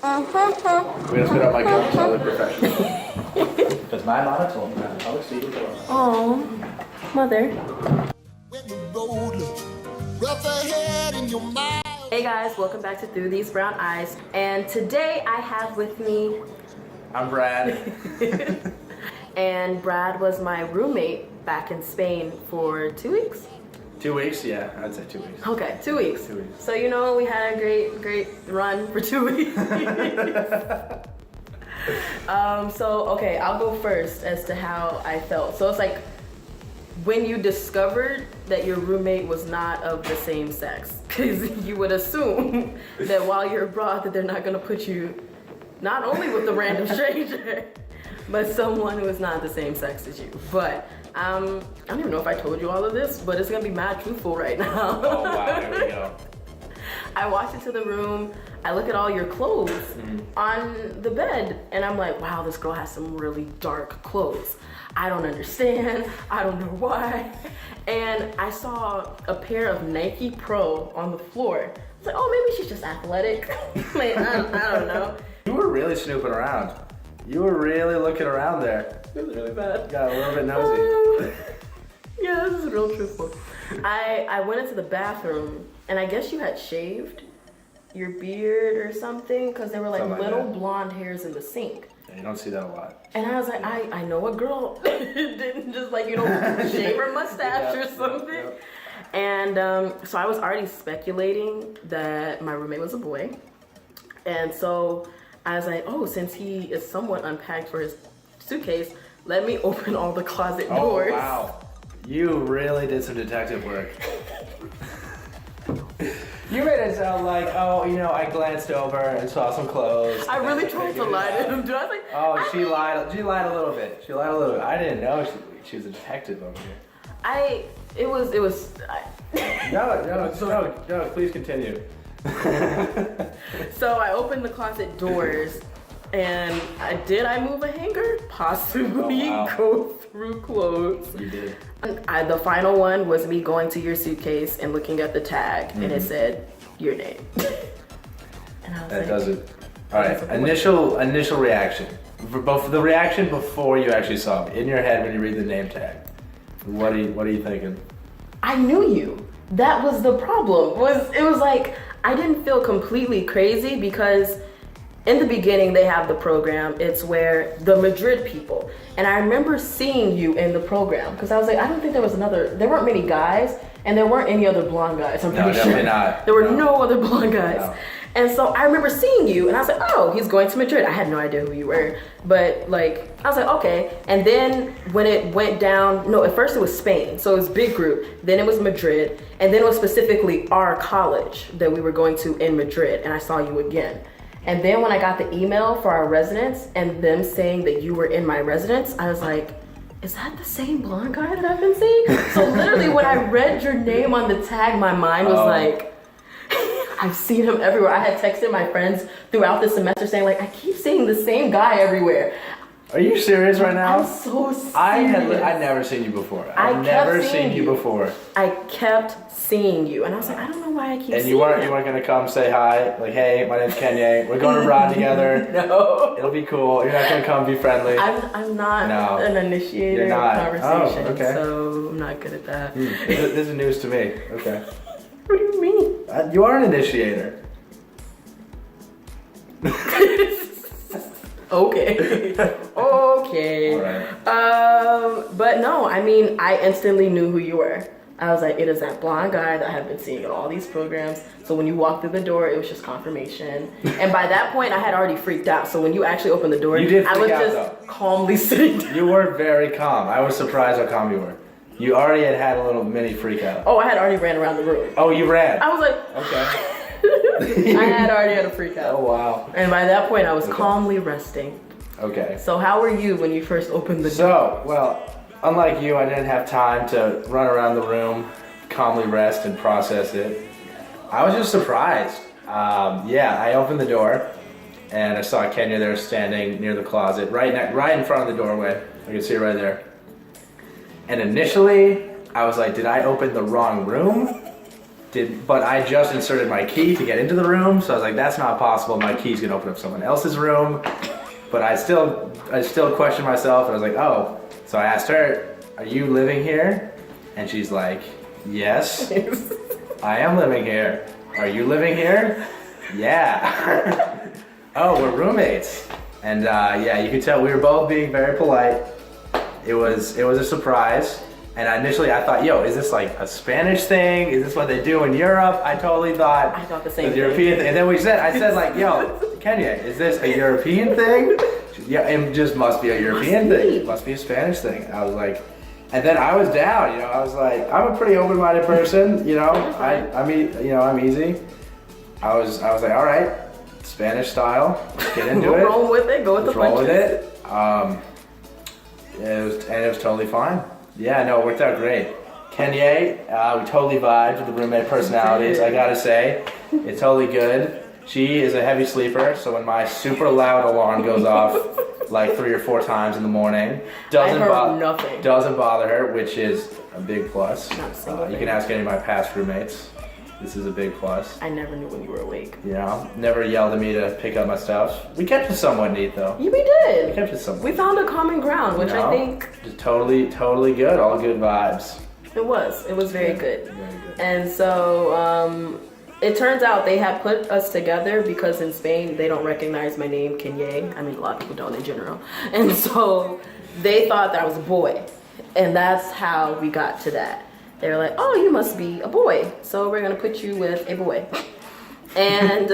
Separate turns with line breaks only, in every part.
We gotta spit out my gum so I look professional. Because my mama told me I was seated for
Oh, mother. Hey guys, welcome back to Through These Brown Eyes. And today I have with me...
I'm Brad.
And Brad was my roommate back in Spain for 2 weeks?
2 weeks? Yeah, I'd say 2 weeks.
Okay, 2 weeks.
2 weeks.
So you know we had a great run for 2 weeks. Okay, I'll go first as to how I felt. So it's like when you discovered that your roommate was not of the same sex, because you would assume that while you're abroad that they're not gonna put you not only with a random stranger, but someone who is not the same sex as you. But I don't even know if I told you all of this, but it's gonna be mad truthful right now.
Oh wow, here we go.
I walked into the room, I look at all your clothes on the bed, and I'm like, wow, this girl has some really dark clothes. I don't understand, I don't know why. And I saw a pair of Nike Pro on the floor. I was like, oh, maybe she's just athletic. Like, I don't know.
You were really snooping around. You were really looking around there.
It was really bad.
Got a little bit nosy.
Yeah, this is real truthful. I went into the bathroom, and I guess you had shaved your beard or something, because there were like little blonde hairs in the sink.
Yeah, you don't see that a lot.
And I was like, I know a girl didn't just like, shave her mustache or something. Yep. And so I was already speculating that my roommate was a boy. And so I was like, oh, since he is somewhat unpacked for his suitcase, let me open all the closet doors.
Oh, wow. You really did some detective work. You made it sound like, oh, I glanced over and saw some clothes.
I really tried to lie to him, too. I was like,
oh, she lied a little bit. She lied a little bit. I didn't know she was a detective over here. No, please continue.
So I opened the closet doors, and I move a hanger? Possibly.
Oh, wow.
Go through clothes.
You did.
The final one was me going to your suitcase and looking at the tag, and it said your name. And I was
that does it. All right, initial reaction. The reaction before you actually saw me. In your head when you read the name tag. What are you thinking?
I knew you. That was the problem. It was like, I didn't feel completely crazy because in the beginning they have the program. It's where the Madrid people, and I remember seeing you in the program because I was like, I don't think there weren't many guys, and there weren't any other blonde guys. I'm pretty sure.
Not.
There were no other blonde guys.
No.
And so I remember seeing you, and I was like, oh, he's going to Madrid. I had no idea who you were, but like, I was like, okay. And then when it went down, no, at first it was Spain, so it was big group. Then it was Madrid, and then it was specifically our college that we were going to in Madrid, and I saw you again. And then when I got the email for our residence and them saying that you were in my residence, I was like, is that the same blonde guy that I've been seeing? So literally when I read your name on the tag, my mind was like, I've seen him everywhere. I had texted my friends throughout the semester saying like, I keep seeing the same guy everywhere.
Are you serious right now?
I'm so serious.
I'd never seen you before. I've never seen you before.
I kept seeing you, and I was like, I don't know why I keep seeing you.
And you weren't gonna come say hi, like, hey, my name's Kenya. We're going abroad together.
No.
It'll be cool. You're not gonna come be friendly.
I'm not an initiator of conversation, so I'm not good at that.
This is news to me. Okay.
What do you mean?
You are an initiator.
Okay. Okay.
All right.
But no, I mean, I instantly knew who you were. I was like, it is that blonde guy that I have been seeing in all these programs. So when you walked through the door, it was just confirmation. And by that point, I had already freaked out. So when you actually opened the door, I was just calmly sitting down.
You were very calm. I was surprised how calm you were. You already had a little mini freak out.
Oh, I had already ran around the room.
Oh, you ran?
I was like,
okay.
I had already had a freak out.
Oh, wow.
And by that point, I was calmly resting.
Okay.
So how were you when you first opened the door?
So, well, unlike you, I didn't have time to run around the room, calmly rest and process it. I was just surprised. I opened the door and I saw Kenya there standing near the closet, right in front of the doorway. I could see her right there. And initially, I was like, did I open the wrong room? but I just inserted my key to get into the room, so I was like, that's not possible. My key's gonna open up someone else's room. But I still questioned myself, and I was like, oh. So I asked her, are you living here? And she's like, yes, I am living here. Are you living here? Yeah. Oh, we're roommates. And yeah, you could tell we were both being very polite. It was a surprise. And initially I thought, yo, is this like a Spanish thing? Is this what they do in Europe? I totally thought.
I thought the same thing.
European thing. And then I said like, yo, Kenya, is this a European thing? Yeah, it just must be a European thing. It must be a Spanish thing. I was like, and then I was down, I was like, I'm a pretty open-minded person, I'm easy. I was like, all right, Spanish style, let's get into it.
Roll with it, go with the punches.
Roll with it. It was totally fine. Yeah, no, it worked out great. Kenya, we totally vibed with the roommate personalities, I gotta say. It's totally good. She is a heavy sleeper, so when my super loud alarm goes off like 3 or 4 times in the morning, doesn't bother her, which is a big plus.
Not a single
you can ask any of my past roommates. This is a big plus.
I never knew when you were awake.
Never yelled at me to pick up my stuff. We kept it somewhat neat though.
Yeah, we did.
We kept it somewhat.
We found a common ground, which I think
just totally good. All good vibes.
It was very good.
Very good.
And so it turns out they had put us together because in Spain they don't recognize my name, Kenya. I mean, a lot of people don't in general. And so they thought that I was a boy. And that's how we got to that. They were like, oh, you must be a boy. So we're going to put you with a boy. And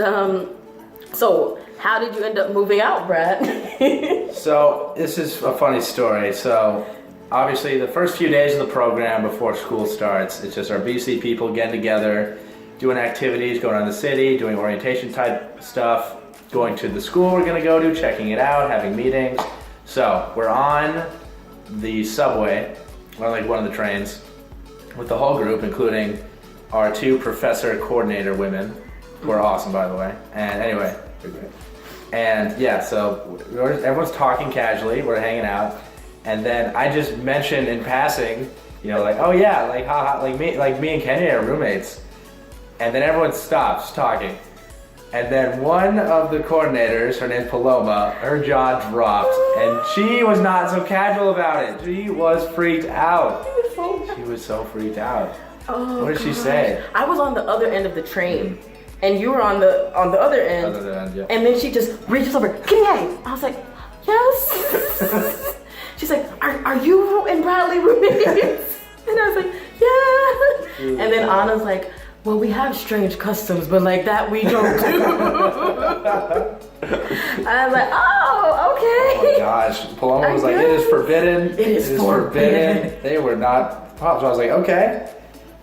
so how did you end up moving out, Brad?
So this is a funny story. So obviously the first few days of the program before school starts, it's just our BC people getting together, doing activities, going around the city, doing orientation type stuff, going to the school we're gonna go to, checking it out, having meetings. So we're on the subway, or like one of the trains, with the whole group, including our 2 professor coordinator women, who are awesome by the way. And anyway, they're great. And yeah, so everyone's talking casually, we're hanging out, and then I just mentioned in passing, like, oh yeah, like haha, like me and Kenya are roommates. And then everyone stops talking. And then one of the coordinators, her name's Paloma, her jaw dropped. And she was not so casual about it. She was freaked out. She was so freaked out.
Oh,
what did she say?
I was on the other end of the train. And you were on the other end.
Yeah.
And then she just reaches over, Kenya. I was like, yes. She's like, are you and Bradley roommates? And I was like, yeah. And then Anna's like, well, we have strange customs, but like that we don't do. And I was like, oh, okay.
Oh my gosh. Paloma was like, it is forbidden. It is forbidden. They were not pops. So I was like, okay.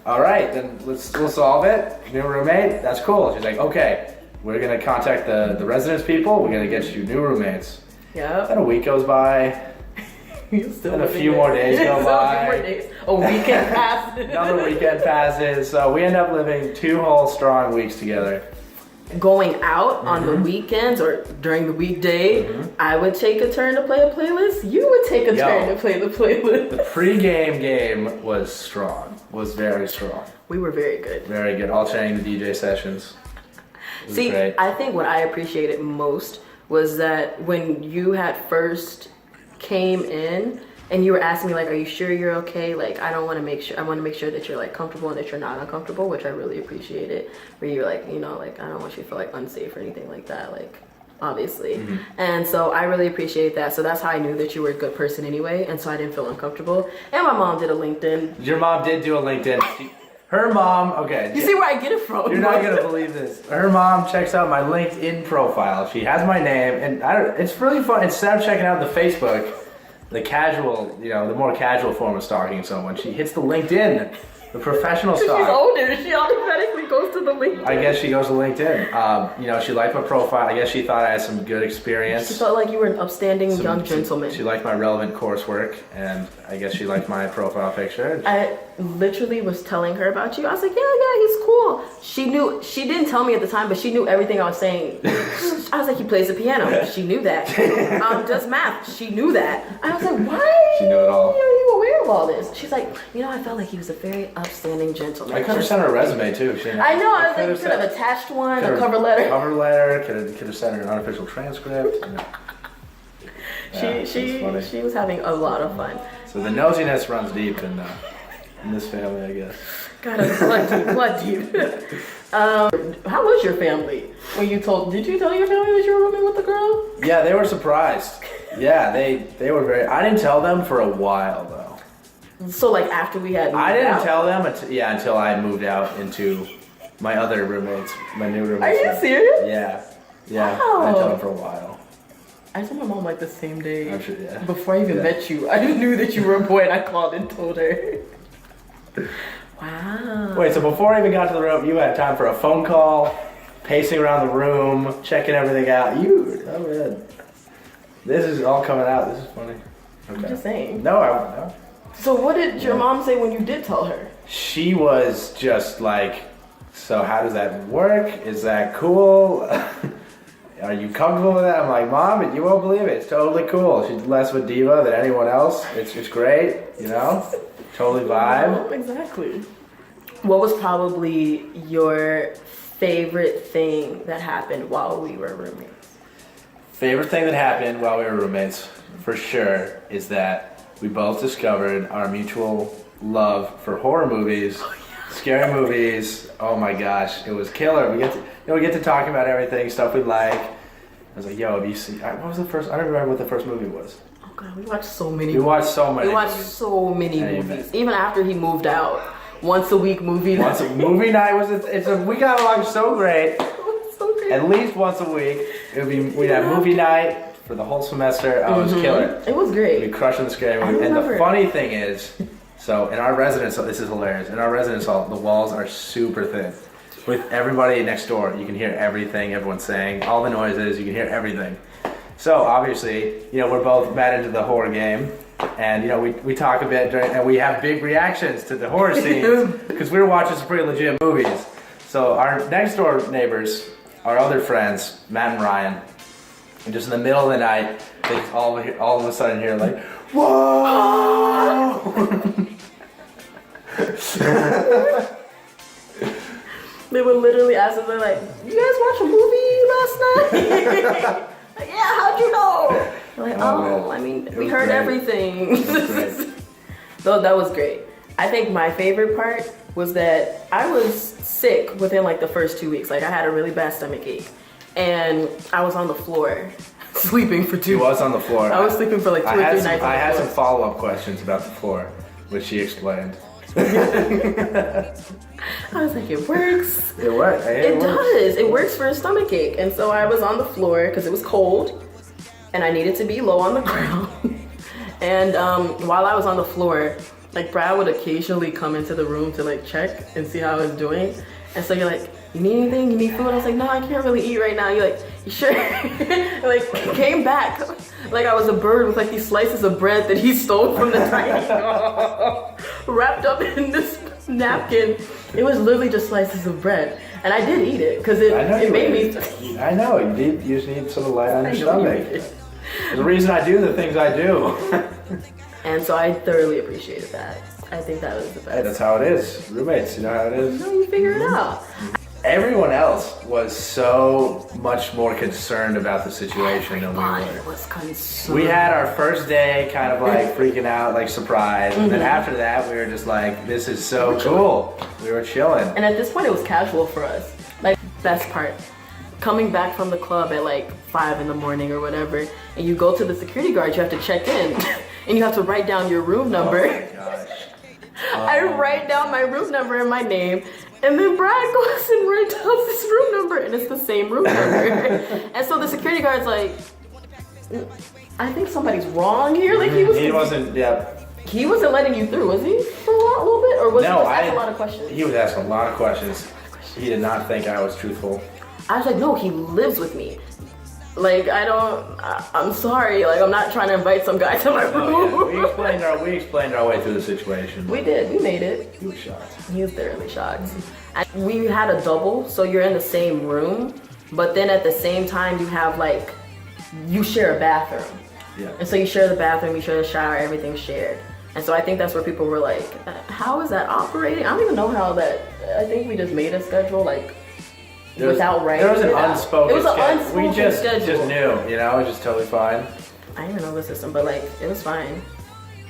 All right, then we'll solve it. New roommate, that's cool. She's like, okay, we're gonna contact the residence people. We're gonna get you new roommates.
Yep.
Then a week goes by. Then a few more days go by.
A weekend passes.
Another weekend passes. So we end up living 2 whole strong weeks together.
Going out on the weekends or during the weekday, I would take a turn to play a playlist. You would take a turn to play the playlist.
The pre-game game was strong. Was very strong.
We were very good.
Very good. Alternating the DJ sessions.
See,
great.
I think what I appreciated most was that when you had first came in and you were asking me like, are you sure you're okay? Like, I want to make sure that you're like comfortable and that you're not uncomfortable, which I really appreciated. Where you're like, like, I don't want you to feel like unsafe or anything like that, like, obviously. And so I really appreciate that. So that's how I knew that you were a good person anyway. And so I didn't feel uncomfortable. And my mom did a LinkedIn.
Your mom did do a LinkedIn. Her mom, okay.
You see where I get it from?
You're not gonna believe this. Her mom checks out my LinkedIn profile. She has my name, and it's really fun. Instead of checking out the Facebook, the casual, the more casual form of stalking someone, she hits the LinkedIn, the professional stalk.
She's older. She automatically goes to the LinkedIn.
I guess she goes to LinkedIn. She liked my profile. I guess she thought I had some good experience.
She felt like you were an upstanding young gentleman.
She liked my relevant coursework, and I guess she liked my profile picture.
I literally was telling her about you. I was like, yeah, he's cool. She didn't tell me at the time, but she knew everything I was saying. I was like, he plays the piano. She knew that. Does math. She knew that. I was like, why?
She knew it all.
Are you aware of all this? She's like, I felt like he was a very upstanding gentleman.
I could have sent her a resume too.
I know. I was like, could have attached one, a cover letter.
Could have sent her an unofficial transcript.
She was having a lot of fun.
So the nosiness runs deep in this family, I guess.
God, blood deep. How was your family when you did you tell your family that you were rooming with the girl?
Yeah, they were surprised. Yeah, they were very, I didn't tell them for a while though.
So like after we had moved
I didn't
out?
tell them until I moved out into my other roommates, my new roommates.
Are you serious?
Yeah.
Wow.
I didn't tell them for a while.
I told my mom like the same day.
I'm sure, yeah.
Before I even met you. I just knew that you were a boy and I called and told her. Wow.
Wait, so before I even got to the room, you had time for a phone call, pacing around the room, checking everything out. Oh man. This is all coming out. This is funny. Okay.
I'm just saying.
No.
So what did your mom say when you did tell her?
She was just like, so how does that work? Is that cool? Are you comfortable with that? I'm like, Mom, you won't believe it. It's totally cool. She's less of a diva than anyone else. It's great, Totally vibe.
Exactly. What was probably your favorite thing that happened while we were roommates?
Favorite thing that happened while we were roommates, for sure, is that we both discovered our mutual love for horror movies, scary movies. Oh my gosh, it was killer. We get to talking about everything, stuff we like. I was like, yo, have you seen, what was the first, I don't remember what the first movie was.
Oh god, we watched so many.
We watched so many.
We watched so many movies. Even after he moved out, once a week movie night.
Movie night was we got along so great.
It was so great.
At least once a week, we'd have movie night for the whole semester. I was killer.
It was great.
We'd be crushing the scary movie. And the funny thing is, so in our residence, this is hilarious. In our residence hall, the walls are super thin. With everybody next door, you can hear everything everyone's saying, all the noises, you can hear everything. So obviously, we're both mad into the horror game, and we talk a bit and we have big reactions to the horror scenes because we were watching some pretty legit movies. So our next door neighbors, our other friends, Matt and Ryan, and just in the middle of the night, they all of a sudden hear like, whoa!
They would literally ask us, they're like, you guys watch a movie last night? Like, yeah, how'd you know? We're like, we heard everything. So that was great. I think my favorite part was that I was sick within like the first 2 weeks. Like I had a really bad stomach ache and I was on the floor sleeping for 2 weeks.
He was on the floor.
I was sleeping for like 2 or 3 nights.
I had some follow-up questions about the floor, which she explained.
I was like, it works.
It works.
It does. It works for a stomach ache. And so I was on the floor because it was cold and I needed to be low on the ground. And while I was on the floor, like Brad would occasionally come into the room to like check and see how I was doing. And so you're like, you need anything? You need food? I was like, no, I can't really eat right now. You're like, you sure? Like came back like I was a bird with like these slices of bread that he stole from the dining hall, wrapped up in this napkin. It was literally just slices of bread, and I did eat it because it made me.
I know you just need some light on your stomach. There's a reason I do the things I do.
And so I thoroughly appreciated that. I think that was the best.
Hey, that's how it is. Roommates, you know how it is.
No, you figure it out.
Everyone else was so much more concerned about the situation than we were.
Was concerned.
We had our first day kind of like freaking out, like surprised. And then after that, we were just like, this is so cool. We were chilling.
And at this point, it was casual for us. Like, best part. Coming back from the club at like 5 in the morning or whatever, and you go to the security guard, you have to check in. And you have to write down your room number.
Oh my gosh.
I write down my room number and my name, and then Brad goes and writes down this room number, and it's the same room number. And so the security guard's like, I think somebody's wrong here. Like he wasn't letting you through, was he? For a little bit, or was he just asking a lot of questions?
He was asking a lot of questions. He did not think I was truthful.
I was like, no, he lives with me. Like, I'm sorry, like, I'm not trying to invite some guy to my room.
Yeah. We explained our way through the situation.
We did, we made it.
He was shocked.
He was thoroughly shocked. And we had a double, so you're in the same room, but then at the same time, you have, like, you share a bathroom.
Yeah.
And so you share the bathroom, you share the shower, everything's shared. And so I think that's where people were like, how is that operating? I don't even know how that, I think we just made a schedule like without writing.
There was an unspoken
It was an
schedule.
unspoken
We just
schedule.
knew, you know, it was just totally fine.
I didn't even know the system, but like, it was fine.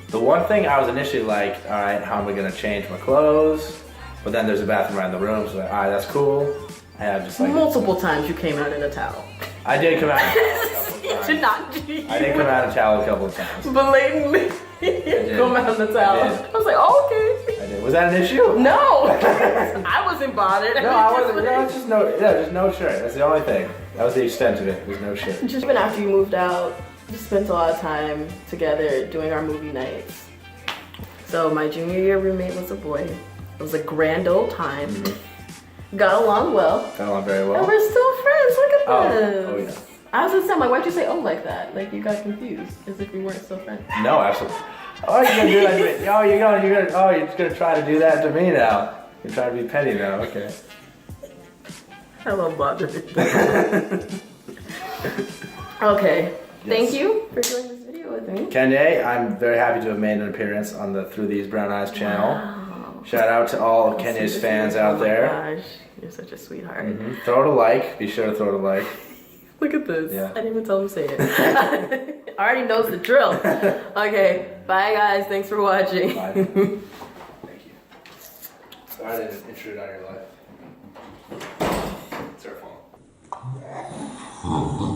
The one thing I was initially like, all right, how am I gonna change my clothes? But then there's a bathroom right in the room, so like, all right, that's cool. I have just like
Multiple times you came out in a towel.
I did come out in a towel a couple
You
of
did
times.
not.
I did come out in a towel a couple of times.
Blatantly come out in the towel.
I did.
I was like, oh, okay.
I did. Was that an issue?
No, I wasn't bothered.
No, I wasn't. No, it's just no. Yeah, just no shirt. That's the only thing. That was the extent of it. There's no shirt.
Just even after you moved out, we spent a lot of time together doing our movie nights. So my junior year roommate was a boy. It was a grand old time.
Mm-hmm.
Got along well.
Got along very well.
And we're still friends. Look at
Oh
this.
yeah.
I was just saying, like, why'd you say oh like that? Like you got confused, as if we weren't still friends.
No, absolutely. Oh, you're gonna do that to me. Oh, you're just gonna try to do that to me now. You're trying to be petty now. Okay.
Hello, bothered. Okay. Thank you for doing this video with me.
Kanye, I'm very happy to have made an appearance on the Through These Brown Eyes channel.
Wow.
Shout out to all of Kenya's fans out there.
Oh my gosh, you're such a sweetheart.
Mm-hmm. Throw it a like. Be sure to throw it a like.
Look at this.
Yeah.
I didn't even tell him to say it. Already knows the drill. Okay, bye guys. Thanks for watching.
Bye. Thank you. Sorry I didn't intrude on your life. It's our fault.